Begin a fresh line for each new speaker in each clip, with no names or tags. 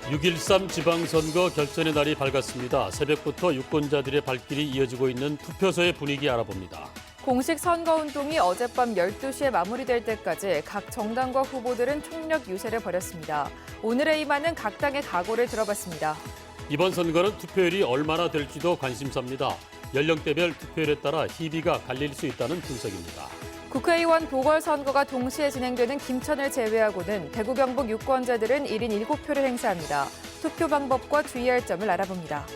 6.13 지방선거 결전의 날이 밝았습니다. 새벽부터 유권자들의 발길이 이어지고 있는 투표소의 분위기 알아봅니다.
공식 선거운동이 어젯밤 12시에 마무리될 때까지 각 정당과 후보들은 총력 유세를 벌였습니다. 오늘의 임하는 각 당의 각오를 들어봤습니다.
이번 선거는 투표율이 얼마나 될지도 관심사입니다. 연령대별 투표율에 따라 희비가 갈릴 수 있다는 분석입니다.
국회의원 보궐선거가 동시에 진행되는 김천을 제외하고는 대구 경북 유권자들은 1인 7표를 행사합니다. 투표 방법과 주의할 점을 알아봅니다.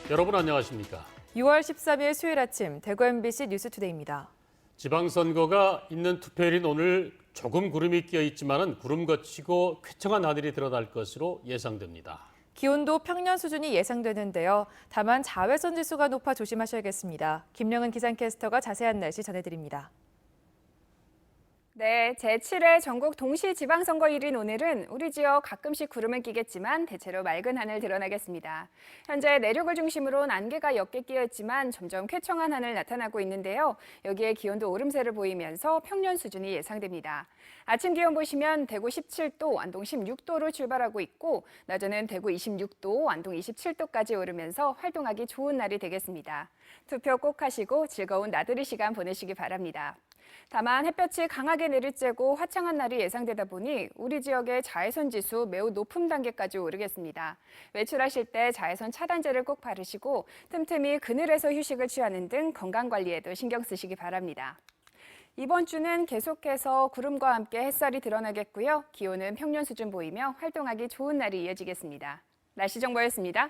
여러분 안녕하십니까?
6월 13일 수요일 아침 대구 MBC 뉴스투데이입니다.
지방선거가 있는 투표일인 오늘 조금 구름이 끼어 있지만은 구름 거치고 쾌청한 하늘이 드러날 것으로 예상됩니다.
기온도 평년 수준이 예상되는데요. 다만 자외선 지수가 높아 조심하셔야겠습니다. 김령은 기상캐스터가 자세한 날씨 전해드립니다.
네, 제7회 전국 동시지방선거일인 오늘은 우리 지역 가끔씩 구름은 끼겠지만 대체로 맑은 하늘 드러나겠습니다. 현재 내륙을 중심으로 안개가 옅게 끼어있지만 점점 쾌청한 하늘 나타나고 있는데요. 여기에 기온도 오름세를 보이면서 평년 수준이 예상됩니다. 아침 기온 보시면 대구 17도, 안동 16도로 출발하고 있고 낮에는 대구 26도, 안동 27도까지 오르면서 활동하기 좋은 날이 되겠습니다. 투표 꼭 하시고 즐거운 나들이 시간 보내시기 바랍니다. 다만 햇볕이 강하게 내리쬐고 화창한 날이 예상되다 보니 우리 지역의 자외선 지수 매우 높은 단계까지 오르겠습니다. 외출하실 때 자외선 차단제를 꼭 바르시고 틈틈이 그늘에서 휴식을 취하는 등 건강관리에도 신경 쓰시기 바랍니다. 이번 주는 계속해서 구름과 함께 햇살이 드러나겠고요. 기온은 평년 수준 보이며 활동하기 좋은 날이 이어지겠습니다. 날씨 정보였습니다.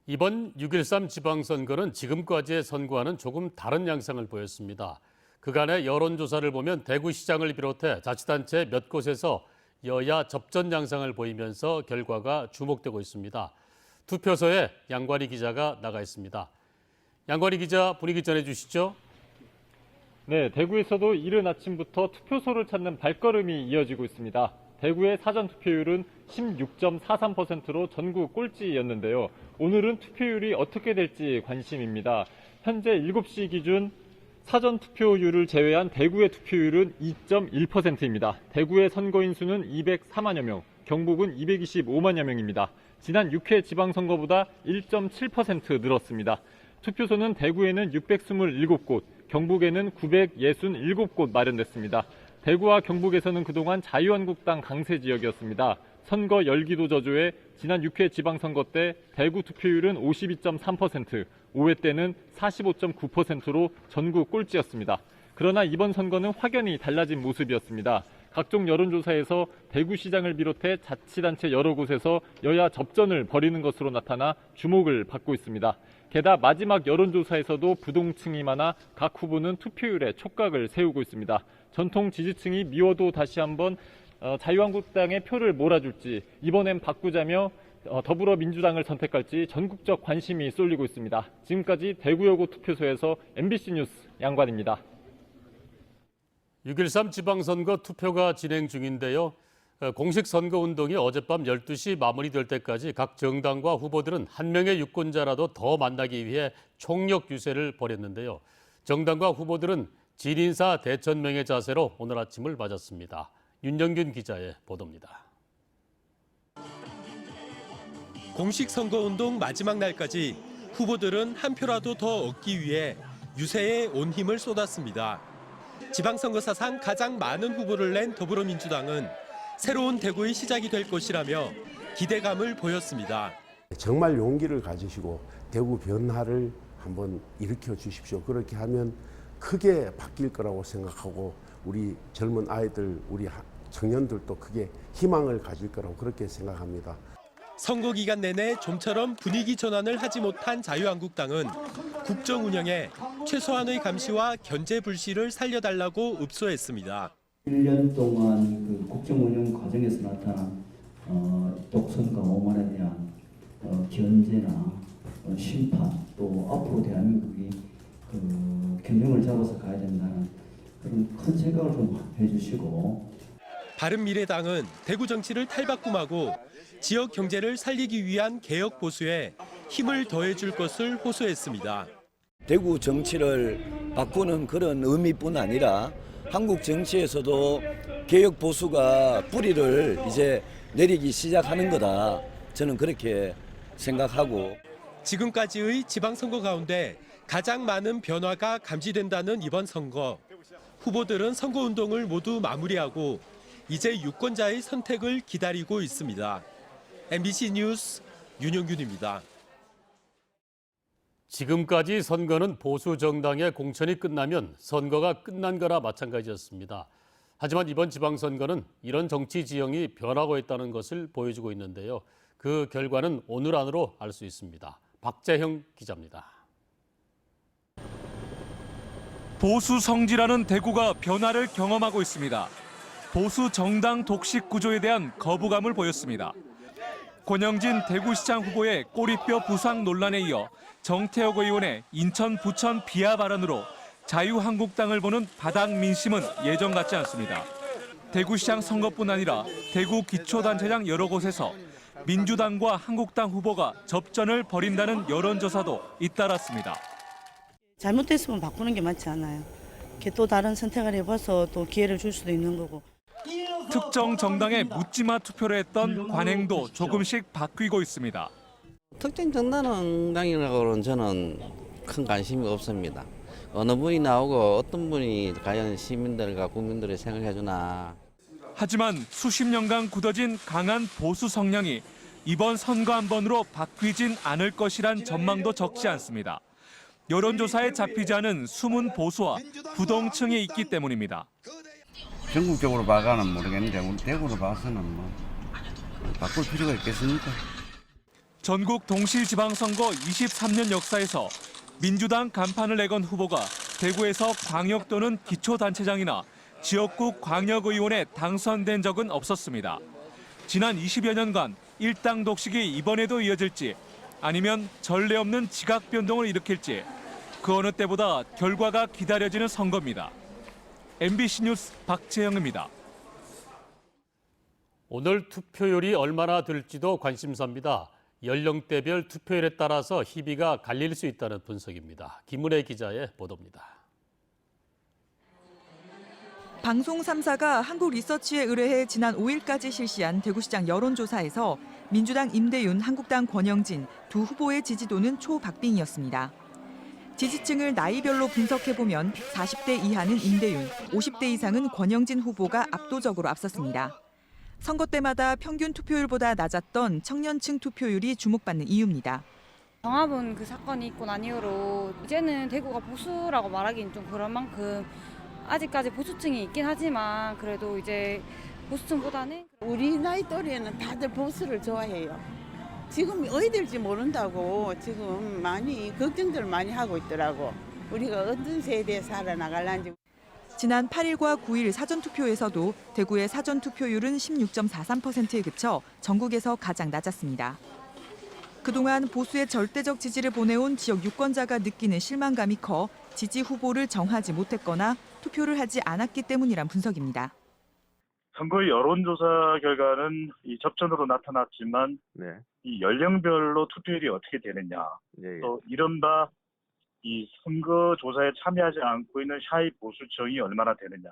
이번 6.13 지방선거는 지금까지의 선거와는 조금 다른 양상을 보였습니다. 그간의 여론조사를 보면 대구시장을 비롯해 자치단체 몇 곳에서 여야 접전 양상을 보이면서 결과가 주목되고 있습니다. 투표소에 양관희 기자가 나가 있습니다. 양관희 기자, 분위기 전해주시죠.
네, 대구에서도 이른 아침부터 투표소를 찾는 발걸음이 이어지고 있습니다. 대구의 사전투표율은 16.43%로 전국 꼴찌였는데요. 오늘은 투표율이 어떻게 될지 관심입니다. 현재 7시 기준 사전투표율을 제외한 대구의 투표율은 2.1%입니다. 대구의 선거인 수는 204만여 명, 경북은 225만여 명입니다. 지난 6회 지방선거보다 1.7% 늘었습니다. 투표소는 대구에는 627곳, 경북에는 967곳 마련됐습니다. 대구와 경북에서는 그동안 자유한국당 강세 지역이었습니다. 선거 열기도 저조해 지난 6회 지방선거 때 대구 투표율은 52.3%, 5회 때는 45.9%로 전국 꼴찌였습니다. 그러나 이번 선거는 확연히 달라진 모습이었습니다. 각종 여론조사에서 대구시장을 비롯해 자치단체 여러 곳에서 여야 접전을 벌이는 것으로 나타나 주목을 받고 있습니다. 게다가 마지막 여론조사에서도 부동층이 많아 각 후보는 투표율에 촉각을 세우고 있습니다. 전통 지지층이 미워도 다시 한번 자유한국당의 표를 몰아줄지, 이번엔 바꾸자며 더불어민주당을 선택할지 전국적 관심이 쏠리고 있습니다. 지금까지 대구여고 투표소에서 MBC 뉴스 양관입니다.
6.13 지방선거 투표가 진행 중인데요. 공식 선거운동이 어젯밤 12시 마무리될 때까지 각 정당과 후보들은 한 명의 유권자라도 더 만나기 위해 총력 유세를 벌였는데요. 정당과 후보들은 진인사 대천명의 자세로 오늘 아침을 맞았습니다. 윤정균 기자의 보도입니다.
공식 선거운동 마지막 날까지 후보들은 한 표라도 더 얻기 위해 유세에 온 힘을 쏟았습니다. 지방선거 사상 가장 많은 후보를 낸 더불어민주당은 새로운 대구의 시작이 될 것이라며 기대감을 보였습니다.
정말 용기를 가지시고 대구 변화를 한번 일으켜 주십시오. 그렇게 하면 크게 바뀔 거라고 생각하고 우리 젊은 아이들, 우리 청년들도 크게 희망을 가질 거라고 그렇게 생각합니다.
선거 기간 내내 좀처럼 분위기 전환을 하지 못한 자유한국당은 국정 운영에 최소한의 감시와 견제 불씨를 살려달라고 읍소했습니다.
1년 동안 그 국정 운영 과정에서 나타난 독선과 오만에 대한 견제나 심판, 또 앞으로 대한민국이 그 균형을 잡아서 가야 된다는 그런 큰 생각을 좀 해주시고.
바른미래당은 대구 정치를 탈바꿈하고 지역 경제를 살리기 위한 개혁 보수에 힘을 더해줄 것을 호소했습니다.
대구 정치를 바꾸는 그런 의미뿐 아니라 한국 정치에서도 개혁 보수가 뿌리를 이제 내리기 시작하는 거다. 저는 그렇게 생각하고.
지금까지의 지방선거 가운데 가장 많은 변화가 감지된다는 이번 선거. 후보들은 선거운동을 모두 마무리하고 이제 유권자의 선택을 기다리고 있습니다. MBC 뉴스 윤영균입니다.
지금까지 선거는 보수 정당의 공천이 끝나면 선거가 끝난 거나 마찬가지였습니다. 하지만 이번 지방선거는 이런 정치 지형이 변하고 있다는 것을 보여주고 있는데요. 그 결과는 오늘 안으로 알 수 있습니다. 박재형 기자입니다.
보수 성지라는 대구가 변화를 경험하고 있습니다. 보수 정당 독식 구조에 대한 거부감을 보였습니다. 권영진 대구시장 후보의 꼬리뼈 부상 논란에 이어 정태욱 의원의 인천 부천 비하 발언으로 자유한국당을 보는 바닥 민심은 예전 같지 않습니다. 대구시장 선거뿐 아니라 대구 기초단체장 여러 곳에서 민주당과 한국당 후보가 접전을 벌인다는 여론조사도 잇따랐습니다.
잘못됐으면 바꾸는 게 맞지 않아요. 이렇게 또 다른 선택을 해봐서 또 기회를 줄 수도 있는 거고.
특정 정당에 묻지마 투표를 했던 관행도 조금씩 바뀌고 있습니다.
특정 정당이라고는 저는 큰 관심이 없습니다. 어느 분이 나오고 어떤 분이 과연 시민들과 국민들을 생각해주나.
하지만 수십 년간 굳어진 강한 보수 성향이 이번 선거 한 번으로 바뀌진 않을 것이란 전망도 적지 않습니다. 여론조사에 잡히지 않은 숨은 보수와 부동층이 있기 때문입니다.
전국적으로 봐가는 모르겠는데 우리 대구로 봐서는 뭐 바꿀 필요가 있겠습니까?
전국 동시지방선거 23년 역사에서 민주당 간판을 내건 후보가 대구에서 광역 또는 기초단체장이나 지역구 광역의원에 당선된 적은 없었습니다. 지난 20여 년간 일당 독식이 이번에도 이어질지 아니면 전례 없는 지각 변동을 일으킬지 그 어느 때보다 결과가 기다려지는 선거입니다. MBC 뉴스 박재영입니다.
오늘 투표율이 얼마나 될지도 관심사입니다. 연령대별 투표율에 따라서 희비가 갈릴 수 있다는 분석입니다. 김은혜 기자의 보도입니다.
방송 3사가 한국리서치에 의뢰해 지난 5일까지 실시한 대구시장 여론조사에서 민주당 임대윤, 한국당 권영진 두 후보의 지지도는 초박빙이었습니다. 지지층을 나이별로 분석해보면 40대 이하는 임대윤, 50대 이상은 권영진 후보가 압도적으로 앞섰습니다. 선거 때마다 평균 투표율보다 낮았던 청년층 투표율이 주목받는 이유입니다.
정합은 그 사건이 있고 난 이후로 이제는 대구가 보수라고 말하기는 좀 그런 만큼 아직까지 보수층이 있긴 하지만 그래도 이제 보수층보다는
우리 나이 또래는 다들 보수를 좋아해요. 지금 어디 될지 모른다고 지금 많이 걱정들 많이 하고 있더라고. 우리가 어떤 세대에 살아나갈런지.
지난 8일과 9일 사전투표에서도 대구의 사전투표율은 16.43%에 그쳐 전국에서 가장 낮았습니다. 그동안 보수의 절대적 지지를 보내온 지역 유권자가 느끼는 실망감이 커 지지 후보를 정하지 못했거나 투표를 하지 않았기 때문이란 분석입니다.
선거 여론조사 결과는 이 접전으로 나타났지만 이 연령별로 투표율이 어떻게 되느냐, 또 이른바 이 선거 조사에 참여하지 않고 있는 샤이 보수층이 얼마나 되느냐.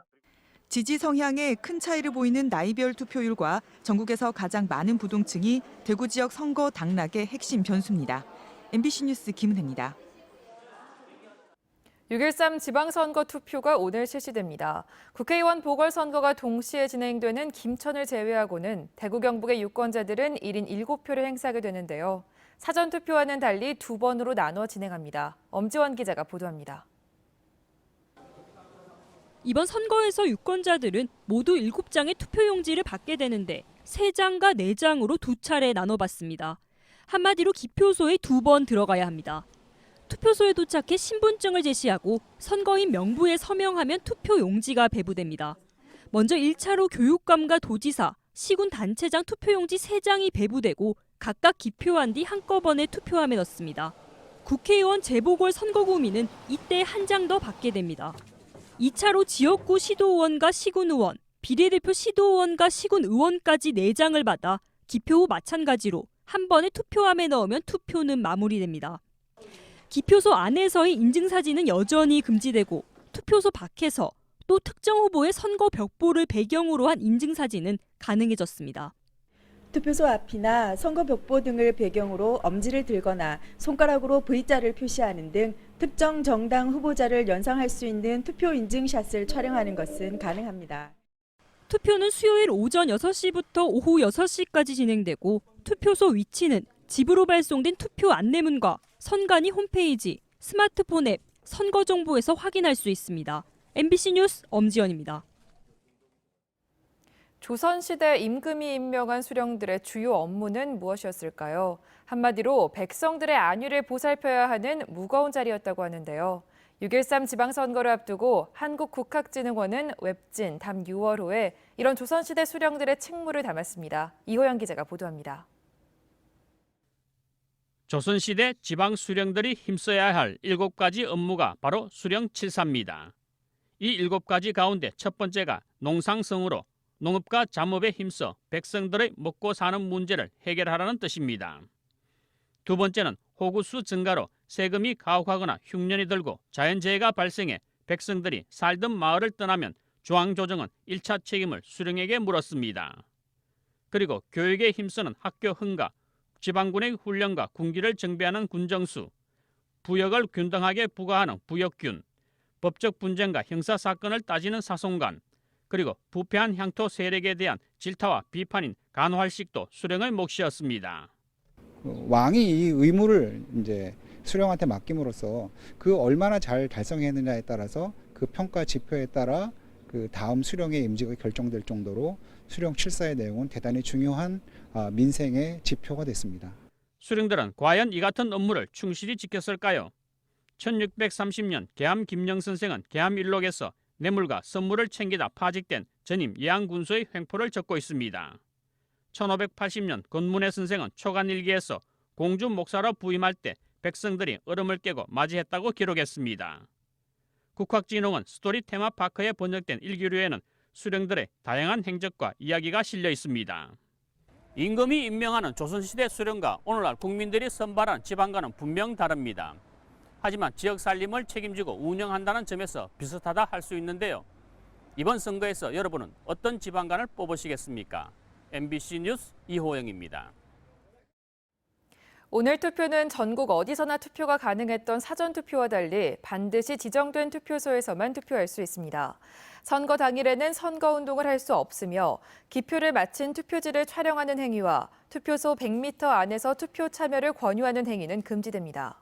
지지 성향에 큰 차이를 보이는 나이별 투표율과 전국에서 가장 많은 부동층이 대구 지역 선거 당락의 핵심 변수입니다. MBC 뉴스 김은혜입니다.
6.13 지방선거 투표가 오늘 실시됩니다. 국회의원 보궐선거가 동시에 진행되는 김천을 제외하고는 대구 경북의 유권자들은 1인 7표를 행사하게 되는데요. 사전투표와는 달리 두 번으로 나눠 진행합니다. 엄지원 기자가 보도합니다.
이번 선거에서 유권자들은 모두 7장의 투표용지를 받게 되는데 3장과 4장으로 두 차례 나눠받습니다. 한마디로 기표소에 2번 들어가야 합니다. 투표소에 도착해 신분증을 제시하고 선거인 명부에 서명하면 투표용지가 배부됩니다. 먼저 1차로 교육감과 도지사, 시군단체장 투표용지 3장이 배부되고 각각 기표한 뒤 한꺼번에 투표함에 넣습니다. 국회의원 재보궐 선거구민은 이때 한 장 더 받게 됩니다. 2차로 지역구 시도의원과 시군의원, 비례대표 시도의원과 시군의원까지 4장을 받아 기표 후 마찬가지로 한 번에 투표함에 넣으면 투표는 마무리됩니다. 기표소 안에서의 인증사진은 여전히 금지되고 투표소 밖에서 또 특정 후보의 선거 벽보를 배경으로 한 인증사진은 가능해졌습니다.
투표소 앞이나 선거 벽보 등을 배경으로 엄지를 들거나 손가락으로 V자를 표시하는 등 특정 정당 후보자를 연상할 수 있는 투표 인증샷을 촬영하는 것은 가능합니다.
투표는 수요일 오전 6시부터 오후 6시까지 진행되고 투표소 위치는 집으로 발송된 투표 안내문과 선관위 홈페이지, 스마트폰 앱, 선거정보에서 확인할 수 있습니다. MBC 뉴스 엄지연입니다.
조선시대 임금이 임명한 수령들의 주요 업무는 무엇이었을까요? 한마디로 백성들의 안위를 보살펴야 하는 무거운 자리였다고 하는데요. 6.13 지방선거를 앞두고 한국국학진흥원은 웹진 담 6월호에 이런 조선시대 수령들의 책무를 담았습니다. 이호영 기자가 보도합니다.
조선시대 지방 수령들이 힘써야 할 7가지 업무가 바로 수령 7사입니다. 이 7가지 가운데 첫 번째가 농상성으로 농업과 잠업에 힘써 백성들의 먹고 사는 문제를 해결하라는 뜻입니다. 두 번째는 호구수 증가로 세금이 가혹하거나 흉년이 들고 자연재해가 발생해 백성들이 살던 마을을 떠나면 중앙조정은 1차 책임을 수령에게 물었습니다. 그리고 교육에 힘쓰는 학교 흥가, 지방군의 훈련과 군기를 정비하는 군정수, 부역을 균등하게 부과하는 부역균, 법적 분쟁과 형사사건을 따지는 사송관, 그리고 부패한 향토 세력에 대한 질타와 비판인 간활식도 수령의 몫이었습니다.
왕이 이 의무를 이제 수령한테 맡김으로써 그 얼마나 잘 달성했느냐에 따라서 그 평가 지표에 따라 그 다음 수령의 임직이 결정될 정도로 수령 7사의 내용은 대단히 중요한 민생의 지표가 됐습니다.
수령들은 과연 이 같은 업무를 충실히 지켰을까요? 1630년 계암 김영 선생은 계암일록에서 뇌물과 선물을 챙기다 파직된 전임 예안군수의 횡포를 적고 있습니다. 1580년 권문혜 선생은 초간일기에서 공주 목사로 부임할 때 백성들이 얼음을 깨고 맞이했다고 기록했습니다. 국학진흥원 스토리 테마파크에 번역된 일기류에는 수령들의 다양한 행적과 이야기가 실려 있습니다. 임금이 임명하는 조선시대 수령과 오늘날 국민들이 선발한 지방과는 분명 다릅니다. 하지만 지역 살림을 책임지고 운영한다는 점에서 비슷하다 할 수 있는데요. 이번 선거에서 여러분은 어떤 지방관을 뽑으시겠습니까? MBC 뉴스 이호영입니다.
오늘 투표는 전국 어디서나 투표가 가능했던 사전투표와 달리 반드시 지정된 투표소에서만 투표할 수 있습니다. 선거 당일에는 선거운동을 할 수 없으며 기표를 마친 투표지를 촬영하는 행위와 투표소 100m 안에서 투표 참여를 권유하는 행위는 금지됩니다.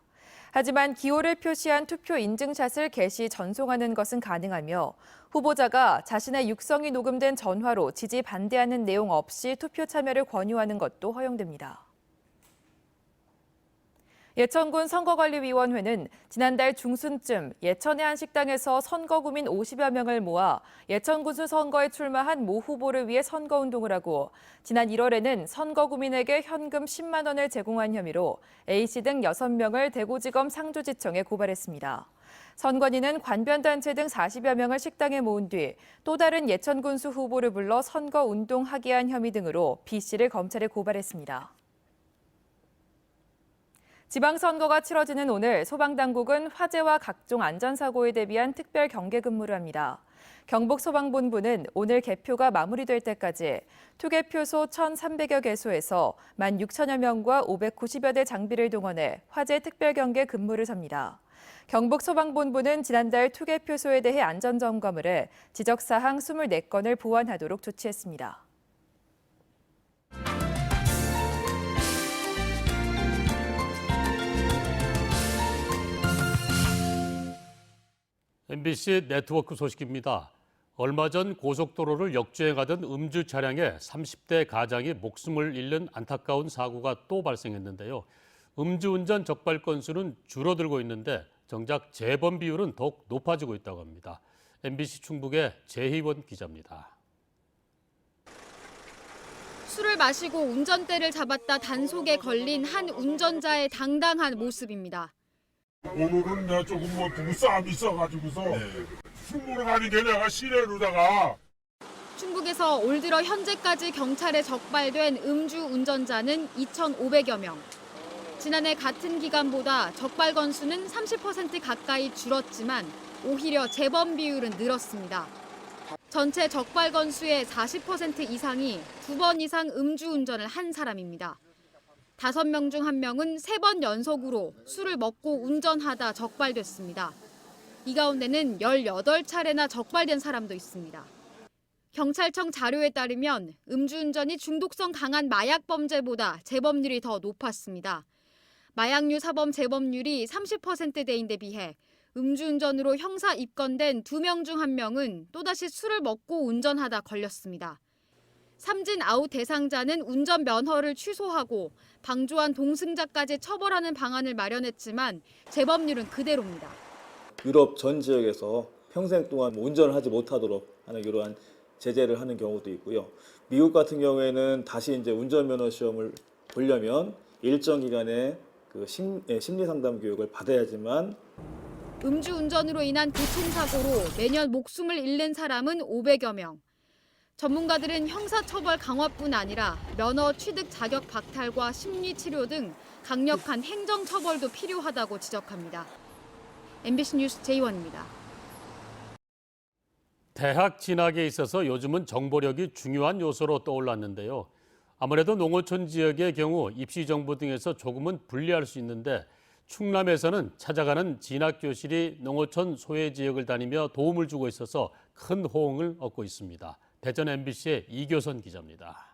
하지만 기호를 표시한 투표 인증샷을 게시 전송하는 것은 가능하며 후보자가 자신의 육성이 녹음된 전화로 지지 반대하는 내용 없이 투표 참여를 권유하는 것도 허용됩니다. 예천군 선거관리위원회는 지난달 중순쯤 예천의 한 식당에서 선거구민 50여 명을 모아 예천군수 선거에 출마한 모 후보를 위해 선거운동을 하고 지난 1월에는 선거구민에게 현금 10만 원을 제공한 혐의로 A씨 등 6명을 대구지검 상주지청에 고발했습니다. 선관위는 관변단체 등 40여 명을 식당에 모은 뒤 또 다른 예천군수 후보를 불러 선거운동하게 한 혐의 등으로 B씨를 검찰에 고발했습니다. 지방선거가 치러지는 오늘 소방당국은 화재와 각종 안전사고에 대비한 특별 경계 근무를 합니다. 경북소방본부는 오늘 개표가 마무리될 때까지 투개표소 1,300여 개소에서 16,000여 명과 590여 대 장비를 동원해 화재 특별 경계 근무를 섭니다. 경북소방본부는 지난달 투개표소에 대해 안전점검을 해 지적사항 24건을 보완하도록 조치했습니다.
MBC 네트워크 소식입니다. 얼마 전 고속도로를 역주행하던 음주 차량에 30대 가장이 목숨을 잃는 안타까운 사고가 또 발생했는데요. 음주운전 적발 건수는 줄어들고 있는데 정작 재범 비율은 더욱 높아지고 있다고 합니다. MBC 충북의 재희원 기자입니다.
술을 마시고 운전대를 잡았다 단속에 걸린 한 운전자의 당당한 모습입니다.
오늘은 내가 조금 부부싸움이 있어가지고서 술 먹으러 가는 게 내가 시내로다가.
충북에서 올 들어 현재까지 경찰에 적발된 음주 운전자는 2,500여 명. 지난해 같은 기간보다 적발 건수는 30% 가까이 줄었지만 오히려 재범 비율은 늘었습니다. 전체 적발 건수의 40% 이상이 2번 이상 음주운전을 한 사람입니다. 5명 중 1명은 3번 연속으로 술을 먹고 운전하다 적발됐습니다. 이 가운데는 18차례나 적발된 사람도 있습니다. 경찰청 자료에 따르면 음주운전이 중독성 강한 마약 범죄보다 재범률이 더 높았습니다. 마약류 사범 재범률이 30%대인데 비해 음주운전으로 형사 입건된 2명 중 1명은 또다시 술을 먹고 운전하다 걸렸습니다. 삼진 아웃 대상자는 운전 면허를 취소하고 방조한 동승자까지 처벌하는 방안을 마련했지만 재범률은 그대로입니다.
유럽 전 지역에서 평생 동안 운전을 하지 못하도록 하는 이러한 제재를 하는 경우도 있고요. 미국 같은 경우에는 다시 이제 운전면허 시험을 보려면 일정 기간의 그 심리 상담 교육을 받아야지만.
음주운전으로 인한 교통사고로 매년 목숨을 잃는 사람은 500여 명. 전문가들은 형사처벌 강화뿐 아니라 면허 취득 자격 박탈과 심리치료 등 강력한 행정처벌도 필요하다고 지적합니다. MBC 뉴스 제이원입니다.
대학 진학에 있어서 요즘은 정보력이 중요한 요소로 떠올랐는데요. 아무래도 농어촌 지역의 경우 입시 정보 등에서 조금은 불리할 수 있는데 충남에서는 찾아가는 진학교실이 농어촌 소외 지역을 다니며 도움을 주고 있어서 큰 호응을 얻고 있습니다. 대전 MBC의 이교선 기자입니다.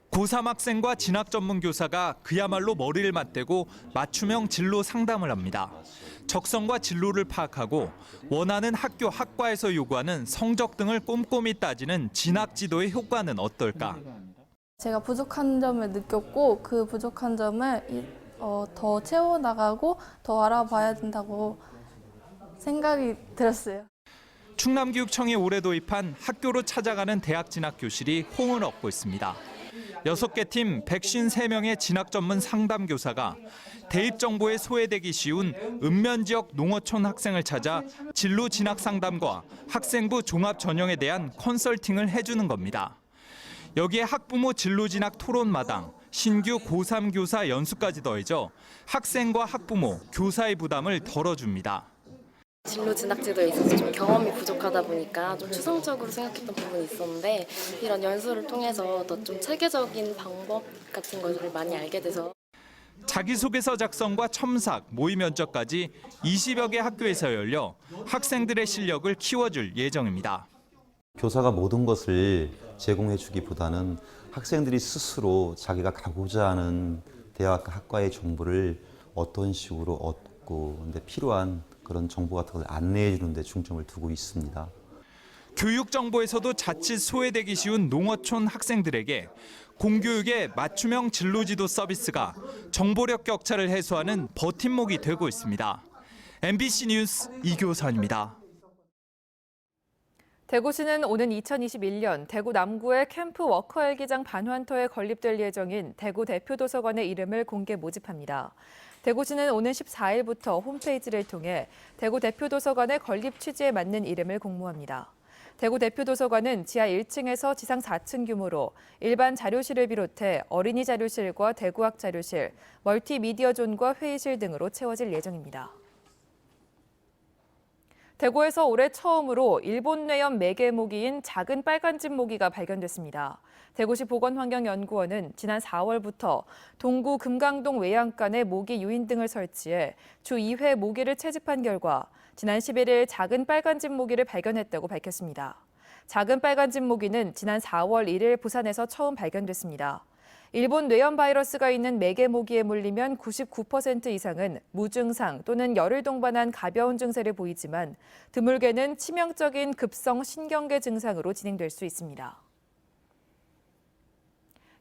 고3 학생과 진학 전문 교사가 그야말로 머리를 맞대고 맞춤형 진로 상담을 합니다. 적성과 진로를 파악하고 원하는 학교 학과에서 요구하는 성적 등을 꼼꼼히 따지는 진학 지도의 효과는 어떨까?
제가 부족한 점을 느꼈고 그 부족한 점을 더 채워나가고 더 알아봐야 된다고 생각이 들었어요.
충남교육청이 올해 도입한 학교로 찾아가는 대학 진학 교실이 호응을 얻고 있습니다. 6개 팀 153명의 진학 전문 상담 교사가 대입 정보에 소외되기 쉬운 읍면 지역 농어촌 학생을 찾아 진로 진학 상담과 학생부 종합 전형에 대한 컨설팅을 해주는 겁니다. 여기에 학부모 진로 진학 토론 마당, 신규 고3 교사 연수까지 더해져 학생과 학부모, 교사의 부담을 덜어줍니다.
진로 진학지도에 있어서 좀 경험이 부족하다 보니까 좀 추상적으로 생각했던 부분이 있었는데 이런 연수를 통해서 더 좀 체계적인 방법 같은 것을 많이 알게 돼서
자기소개서 작성과 첨삭, 모의 면접까지 20여 개 학교에서 열려 학생들의 실력을 키워줄 예정입니다.
교사가 모든 것을 제공해 주기보다는 학생들이 스스로 자기가 가고자 하는 대학 학과의 정보를 어떤 식으로 얻고 근데 필요한 그런 정보 같은 것을 안내해 주는 데 중점을 두고 있습니다.
교육 정보에서도 자칫 소외되기 쉬운 농어촌 학생들에게 공교육의 맞춤형 진로지도 서비스가 정보력 격차를 해소하는 버팀목이 되고 있습니다. MBC 뉴스 이교선입니다.
대구시는 오는 2021년 대구 남구의 캠프 워커 일기장 반환터에 건립될 예정인 대구 대표도서관의 이름을 공개 모집합니다. 대구시는 오는 14일부터 홈페이지를 통해 대구 대표도서관의 건립 취지에 맞는 이름을 공모합니다. 대구 대표도서관은 지하 1층에서 지상 4층 규모로 일반 자료실을 비롯해 어린이 자료실과 대구학 자료실, 멀티미디어 존과 회의실 등으로 채워질 예정입니다. 대구에서 올해 처음으로 일본 뇌염 매개 모기인 작은 빨간집 모기가 발견됐습니다. 대구시 보건환경연구원은 지난 4월부터 동구 금강동 외양간에 모기 유인 등을 설치해 주 2회 모기를 채집한 결과 지난 11일 작은 빨간집 모기를 발견했다고 밝혔습니다. 작은 빨간집 모기는 지난 4월 1일 부산에서 처음 발견됐습니다. 일본 뇌염 바이러스가 있는 매개 모기에 물리면 99% 이상은 무증상 또는 열을 동반한 가벼운 증세를 보이지만 드물게는 치명적인 급성 신경계 증상으로 진행될 수 있습니다.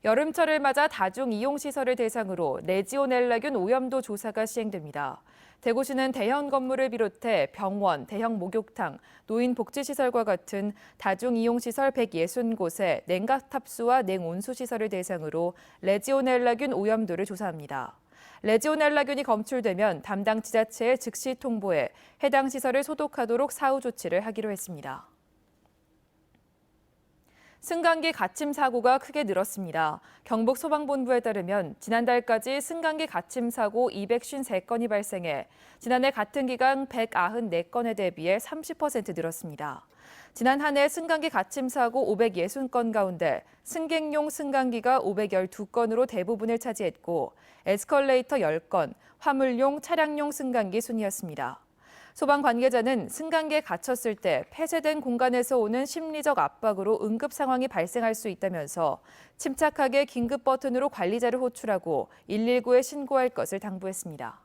여름철을 맞아 다중이용시설을 대상으로 레지오넬라균 오염도 조사가 시행됩니다. 대구시는 대형 건물을 비롯해 병원, 대형 목욕탕, 노인복지시설과 같은 다중이용시설 160곳에 냉각탑수와 냉온수시설을 대상으로 레지오넬라균 오염도를 조사합니다. 레지오넬라균이 검출되면 담당 지자체에 즉시 통보해 해당 시설을 소독하도록 사후 조치를 하기로 했습니다. 승강기 갇힘 사고가 크게 늘었습니다. 경북 소방본부에 따르면 지난달까지 승강기 갇힘 사고 253건이 발생해 지난해 같은 기간 194건에 대비해 30% 늘었습니다. 지난 한 해 승강기 갇힘 사고 560건 가운데 승객용 승강기가 512건으로 대부분을 차지했고 에스컬레이터 10건, 화물용, 차량용 승강기 순이었습니다. 소방 관계자는 승강기에 갇혔을 때 폐쇄된 공간에서 오는 심리적 압박으로 응급 상황이 발생할 수 있다면서 침착하게 긴급 버튼으로 관리자를 호출하고 119에 신고할 것을 당부했습니다.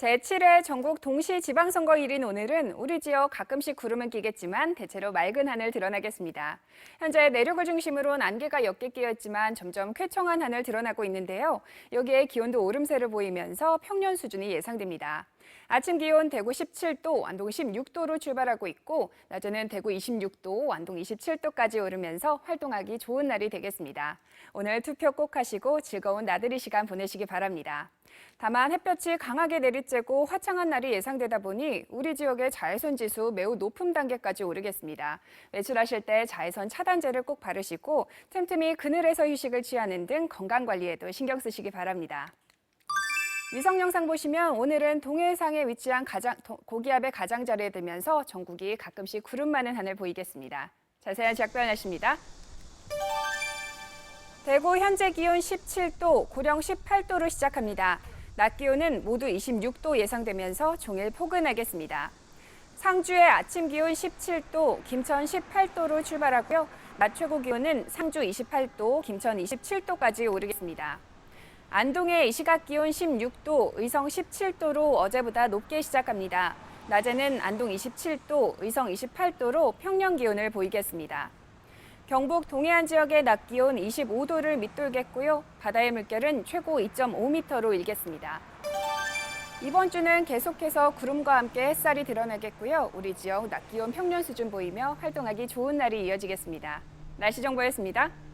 제7회 전국 동시지방선거일인 오늘은 우리 지역 가끔씩 구름은 끼겠지만 대체로 맑은 하늘 드러나겠습니다. 현재 내륙을 중심으로 안개가 옅게 끼었지만 점점 쾌청한 하늘 드러나고 있는데요. 여기에 기온도 오름세를 보이면서 평년 수준이 예상됩니다. 아침 기온 대구 17도, 완동 16도로 출발하고 있고 낮에는 대구 26도, 완동 27도까지 오르면서 활동하기 좋은 날이 되겠습니다. 오늘 투표 꼭 하시고 즐거운 나들이 시간 보내시기 바랍니다. 다만 햇볕이 강하게 내리쬐고 화창한 날이 예상되다 보니 우리 지역의 자외선 지수 매우 높은 단계까지 오르겠습니다. 외출하실 때 자외선 차단제를 꼭 바르시고 틈틈이 그늘에서 휴식을 취하는 등 건강관리에도 신경 쓰시기 바랍니다. 위성 영상 보시면 오늘은 동해상에 위치한 고기압의 가장자리에 들면서 전국이 가끔씩 구름 많은 하늘 보이겠습니다. 자세한 지역 변화십니다. 대구 현재 기온 17도, 고령 18도로 시작합니다. 낮 기온은 모두 26도 예상되면서 종일 포근하겠습니다. 상주의 아침 기온 17도, 김천 18도로 출발하고요. 낮 최고 기온은 상주 28도, 김천 27도까지 오르겠습니다. 안동의 이 시각 기온 16도, 의성 17도로 어제보다 높게 시작합니다. 낮에는 안동 27도, 의성 28도로 평년 기온을 보이겠습니다. 경북 동해안 지역의 낮 기온 25도를 밑돌겠고요. 바다의 물결은 최고 2.5m로 일겠습니다. 이번 주는 계속해서 구름과 함께 햇살이 드러나겠고요. 우리 지역 낮 기온 평년 수준 보이며 활동하기 좋은 날이 이어지겠습니다. 날씨 정보였습니다.